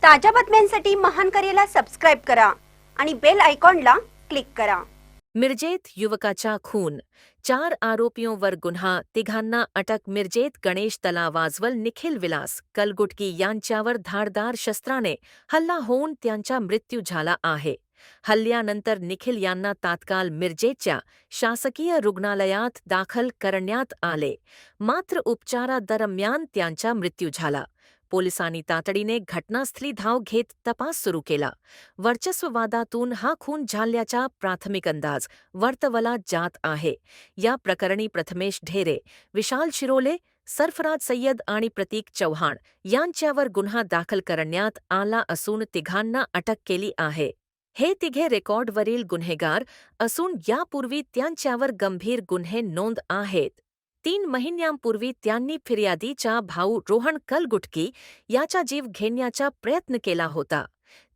ताज्या बातम्यांसाठी महान करेला सबस्क्राइब करा आणि बेल आयकॉनला क्लिक करा। मिरजेत युवकाचा खून, 4 आरोपींवर गुन्हा, तिघांना अटक। मिरजेत गणेश तलावाजवळ निखिल विलास कलगुटकी यांच्यावर धारदार शस्त्राने हल्ला होऊन त्यांचा मृत्यू झाला आहे। हल्ल्यानंतर निखिल यांना तात्काळ मिरजेच्या शासकीय रुग्णालयात दाखल करण्यात आले, मात्र उपचारादरम्यान त्यांचा मृत्यू झाला। पोलिसांनी तातडीने घटनास्थळी धाव घेत तपास सुरू केला। वर्चस्ववादातून हा खून झाल्याचा प्राथमिक अंदाज वर्तवला जात आहे। या प्रकरणी प्रथमेश ढेरे, विशाल शिरोले, सरफराज सय्यद आणि प्रतीक चव्हाण यांच्यावर गुन्हा दाखल करण्यात आला असून तिघांना अटक केली आहे। हे तिघे रेकॉर्डवरील गुन्हेगार असून यापूर्वी त्यांच्यावर गंभीर गुन्हे नोंद आहेत। 3 महिन्यांपूर्वी त्यांनी फिर्यादीचा भाऊ रोहन कलगुटकी याचा जीव घेण्याचा प्रयत्न केला होता।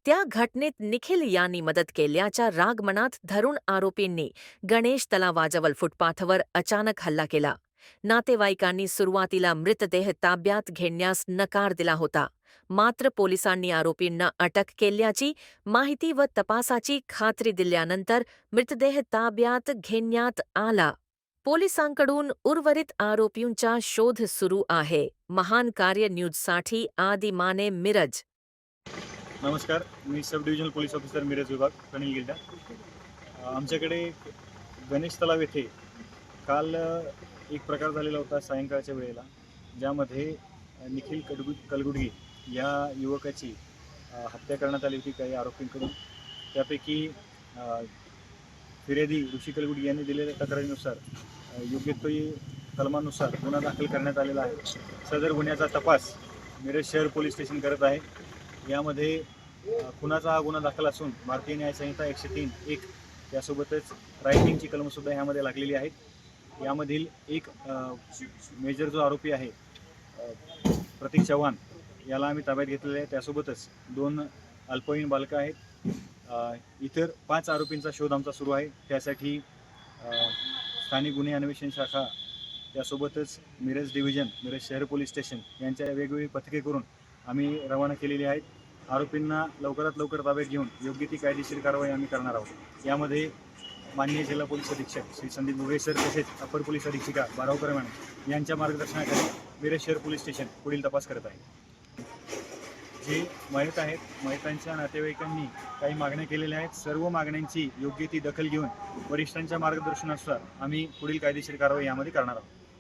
त्या घटनेत निखिल यांनी मदत केल्याचा राग मनात धरून आरोपींनी गणेश तलावाजवळ फुटपाथवर अचानक हल्ला केला। नातेवाईकांनी सुरुवातीला मृतदेह ताब्यात घेण्यास नकार दिला होता, मात्र पोलिसांनी आरोपींना अटक केल्याची माहिती व तपासाची खात्री दिल्यानंतर मृतदेह ताब्यात घेण्यात आला। पोलिसांकडून उर्वरित आरोपींचा शोध सुरू आहे। महान कार्य न्यूजसाठी आदी माने, मिरज। नमस्कार, मी sub divisional police officer Miraj विभाग अनिल गिल्डा। आमच्याकडे गणेश तलाव येथे काल एक प्रकार झालेला होता सायंकाळच्या वेळेला, ज्यामध्ये निखिल कलगुटगी या युवकाची हत्या करण्यात आली होती काही आरोपींकडून। त्यापैकी फिर्यादी ऋषी कलगुटगी यांनी दिलेल्या तक्रारीनुसार योग्य तो कलमानुसार गुन्हा दाखल करण्यात आलेला आहे। सदर गुन्ह्याचा तपास मिरज शहर पोलीस स्टेशन करत आहे। यामध्ये खुनाचा हा गुन्हा दाखल असून भारतीय न्याय संहिता 103(1) त्यासोबतच रायटिंगची कलमसुद्धा ह्यामध्ये लागलेली आहेत। यामधील एक मेजर जो आरोपी आहे प्रतीक चव्हाण याला आम्ही ताब्यात घेतलेले आहे। त्यासोबतच 2 अल्पवयीन बालकं आहेत। इतर 5 आरोपींचा शोध आमचा सुरू आहे। त्यासाठी स्थानिक गुन्हे अन्वेषण शाखा त्यासोबतच मिरज डिव्हिजन, मिरज शहर पोलीस स्टेशन यांच्या वेगवेगळी पथके करून आम्ही रवाना केलेली आहेत। आरोपींना लवकरात लवकर ताब्यात घेऊन योग्य ती कायदेशीर कारवाई आम्ही करणार आहोत। यामध्ये माननीय जिल्हा पोलीस अधीक्षक श्री संदीप मुगळे सर तसेच अपर पोलीस अधीक्षिका बारावकर मॅडम यांच्या मार्गदर्शनाखाली मिरज शहर पोलीस स्टेशन पुढील तपास करत आहे। जे मयत आहेत, मयतांच्या नातेवाईकांनी काही मागण्या केलेल्या आहेत। सर्व मागण्यांची योग्य ती दखल घेऊन वरिष्ठांच्या मार्गदर्शनानुसार आम्ही पुढील कायदेशीर कारवाई यामध्ये करणार आहोत।